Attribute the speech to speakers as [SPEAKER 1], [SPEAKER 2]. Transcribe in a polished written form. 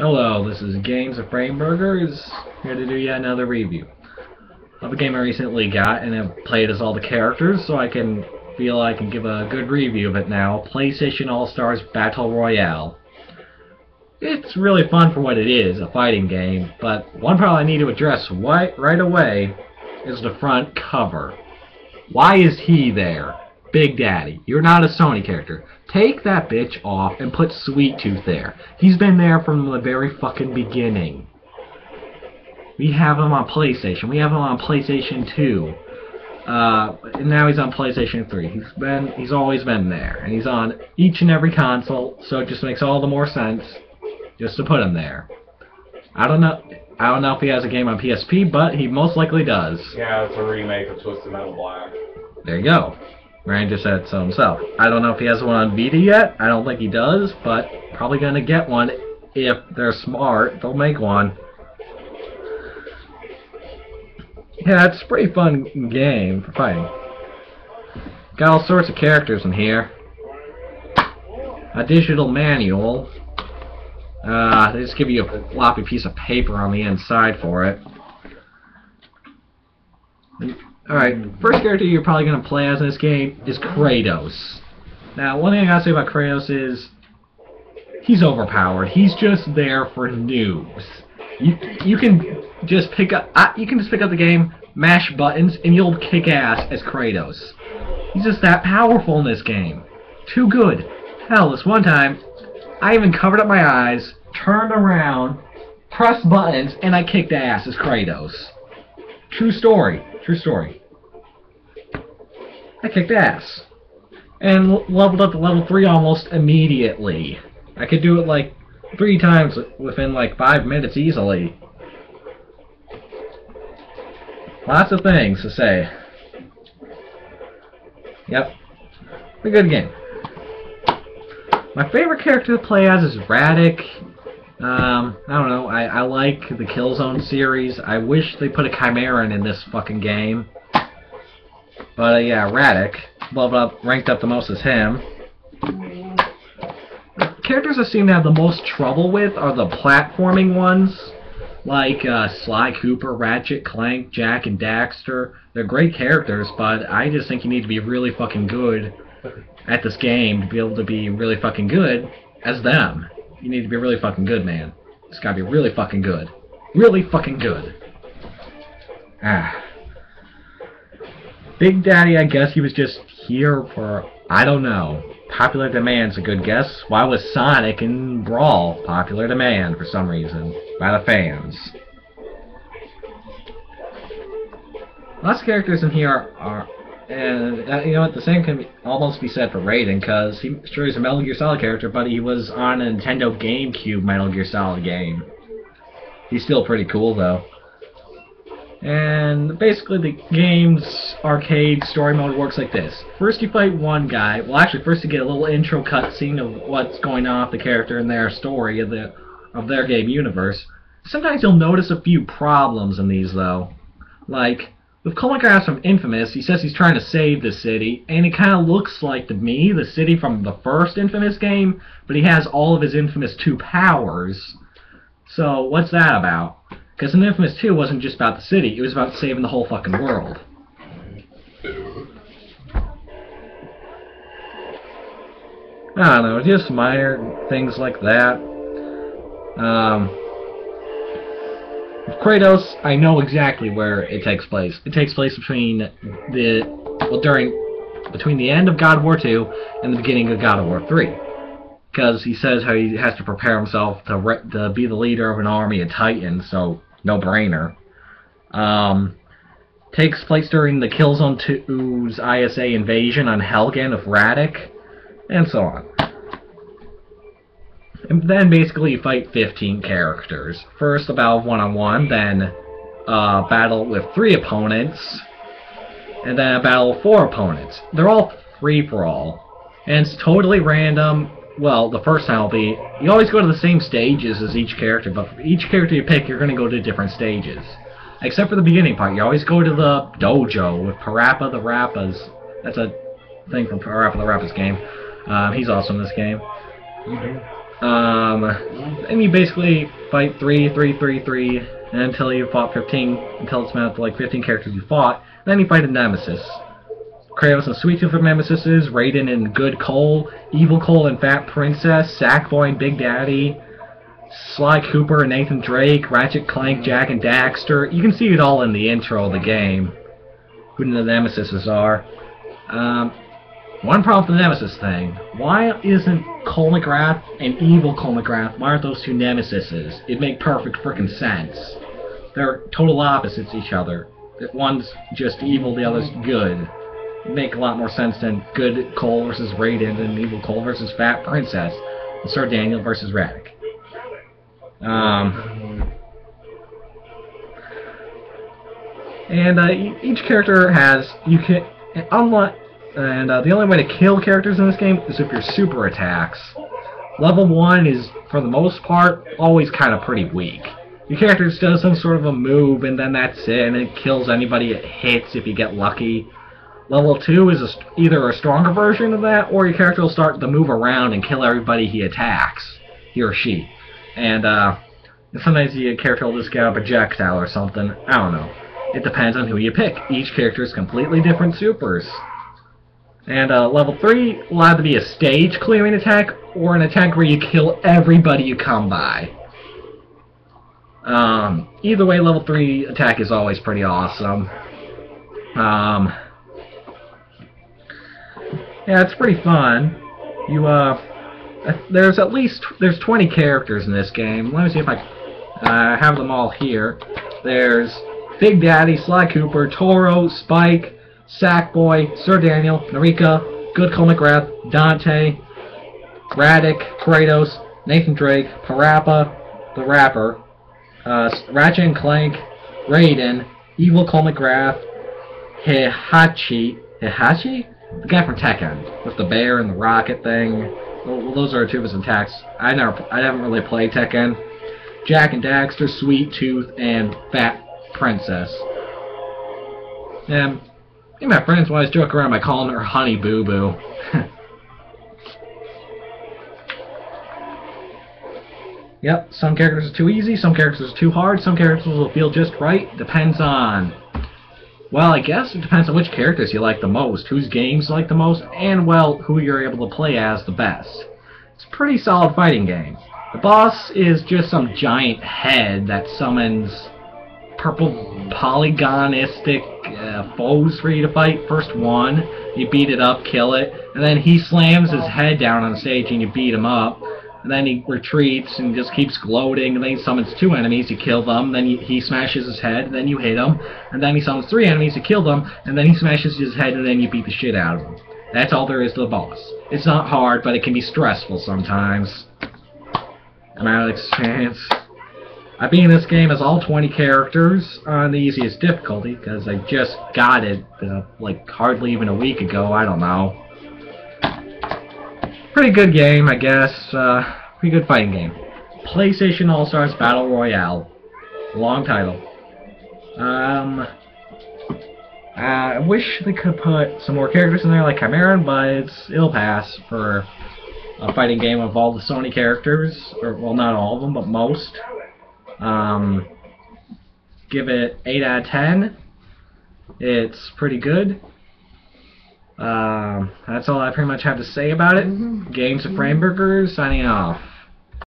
[SPEAKER 1] Hello, this is Games of Brainburgers, here to do yet another review of a game I recently got and have played as all the characters, so I can feel I can give a good review of it now. PlayStation All-Stars Battle Royale. It's really fun for what it is, a fighting game, but one problem I need to address right away is the front cover. Why is he there? Big Daddy, you're not a Sony character. Take that bitch off and put Sweet Tooth there. He's been there from the very fucking beginning. We have him on PlayStation. We have him on PlayStation 2. And now he's on PlayStation 3. He's always been there. And he's on each and every console, so it just makes all the more sense just to put him there. I don't know if he has a game on PSP, but he most likely does.
[SPEAKER 2] Yeah, it's a remake of Twisted Metal Black.
[SPEAKER 1] There you go. Ryan just said so himself. I don't know if he has one on Vita yet. I don't think he does, but probably going to get one. If they're smart, they'll make one. Yeah, it's a pretty fun game for fighting. Got all sorts of characters in here. A digital manual. They just give you a floppy piece of paper on the inside for it. Alright, first character you're probably going to play as in this game is Kratos. Now, one thing I gotta say about Kratos is he's overpowered. He's just there for noobs. You can just pick up the game, mash buttons, and you'll kick ass as Kratos. He's just that powerful in this game. Too good. Hell, this one time, I even covered up my eyes, turned around, pressed buttons, and I kicked ass as Kratos. True story. True story. I kicked ass. And leveled up to level 3 almost immediately. I could do it like 3 times within like 5 minutes easily. Lots of things to say. Yep. A good game. My favorite character to play as is Radic. I don't know, I like the Killzone series. I wish they put a Chimeran in this fucking game. But yeah, Radic. Ranked up the most as him. The characters I seem to have the most trouble with are the platforming ones. Like Sly Cooper, Ratchet, Clank, Jack, and Daxter. They're great characters, but I just think you need to be really fucking good at this game to be able to be really fucking good as them. You need to be really fucking good, man. It's gotta be really fucking good. Really fucking good. Big Daddy, I guess he was just here for, I don't know. Popular demand's a good guess. Why was Sonic in Brawl popular demand for some reason by the fans? Lots of characters in here are, and you know what, the same can almost be said for Raiden, because he's a Metal Gear Solid character, but he was on a Nintendo GameCube Metal Gear Solid game. He's still pretty cool, though. And basically the game's arcade story mode works like this. First you fight one guy, well actually first you get a little intro cutscene of what's going on with the character and their story of their game universe. Sometimes you'll notice a few problems in these, though. Like, with Kuligrass from Infamous, he says he's trying to save the city, and it kind of looks like, to me, the city from the first Infamous game, but he has all of his Infamous 2 powers. So, what's that about? Because in Infamous 2, it wasn't just about the city, it was about saving the whole fucking world. I don't know, just minor things like that. With Kratos, I know exactly where it takes place. It takes place between the end of God of War 2 and the beginning of God of War 3. Because he says how he has to prepare himself to be the leader of an army of Titans, so no-brainer. Takes place during the Killzone 2's ISA invasion on Helgen of Radic, and so on. And then basically you fight 15 characters. First a battle one-on-one, then a battle with 3 opponents, and then a battle with 4 opponents. They're all free-for-all, and it's totally random. Well, the first time will be, you always go to the same stages as each character, but for each character you pick, you're going to go to different stages. Except for the beginning part, you always go to the dojo with Parappa the Rappa's. That's a thing from Parappa the Rappa's game. He's also in this game. And you basically fight 3 until you fought 15, until it's amounted to like 15 characters you fought. Then you fight a nemesis. Kratos and Sweet Tooth are nemesises, Raiden and Good Cole, Evil Cole and Fat Princess, Sackboy and Big Daddy, Sly Cooper and Nathan Drake, Ratchet Clank, Jak and Daxter. You can see it all in the intro of the game, who the nemesises are. One problem with the nemesis thing. Why isn't Cole McGrath and Evil Cole McGrath, why aren't those two nemesises? It'd make perfect frickin' sense. They're total opposites each other. If one's just evil, the other's good. It'd make a lot more sense than Good Cole versus Raiden and Evil Cole versus Fat Princess and Sir Daniel versus Radic. Each character has, the only way to kill characters in this game is with your super attacks. Level 1 is, for the most part, always kind of pretty weak. Your character just does some sort of a move, and then that's it, and it kills anybody it hits if you get lucky. Level 2 is either a stronger version of that, or your character will start to move around and kill everybody he attacks, he or she. And sometimes your character will just get a projectile or something. I don't know. It depends on who you pick. Each character is completely different supers. And level 3 will either be a stage clearing attack or an attack where you kill everybody you come by. Either way, level 3 attack is always pretty awesome. Yeah, it's pretty fun. There's 20 characters in this game. Let me see if I have them all here. There's Big Daddy, Sly Cooper, Toro, Spike, Sackboy, Sir Daniel, Narika, Good Cole McGrath, Dante, Radic, Kratos, Nathan Drake, Parappa, the Rapper, Ratchet and Clank, Raiden, Evil Cole McGrath, Heihachi? The guy from Tekken, with the bear and the rocket thing. Well, those are two of his attacks. I haven't really played Tekken. Jak and Daxter, Sweet Tooth, and Fat Princess. And me and my friends always joke around by calling her Honey Boo Boo. Yep, some characters are too easy, some characters are too hard, some characters will feel just right. Depends on... Well, I guess it depends on which characters you like the most, whose games you like the most, and, well, who you're able to play as the best. It's a pretty solid fighting game. The boss is just some giant head that summons purple polygonistic foes for you to fight. First one, you beat it up, kill it, and then he slams his head down on the stage and you beat him up. And then he retreats and just keeps gloating, and then he summons 2 enemies, you kill them, then he smashes his head, and then you hit him, and then he summons 3 enemies, you kill them, and then he smashes his head, and then you beat the shit out of him. That's all there is to the boss. It's not hard, but it can be stressful sometimes. I'm out of experience. I beat this game as all 20 characters on the easiest difficulty, because I just got it, like, hardly even a week ago, I don't know. Pretty good game, I guess. Pretty good fighting game. PlayStation All-Stars Battle Royale. Long title. I wish they could put some more characters in there like Chimeran, but it'll pass for a fighting game of all the Sony characters. Or, well, not all of them, but most. Give it 8 out of 10. It's pretty good. That's all I pretty much have to say about it. Games of Frame Burgers, signing off.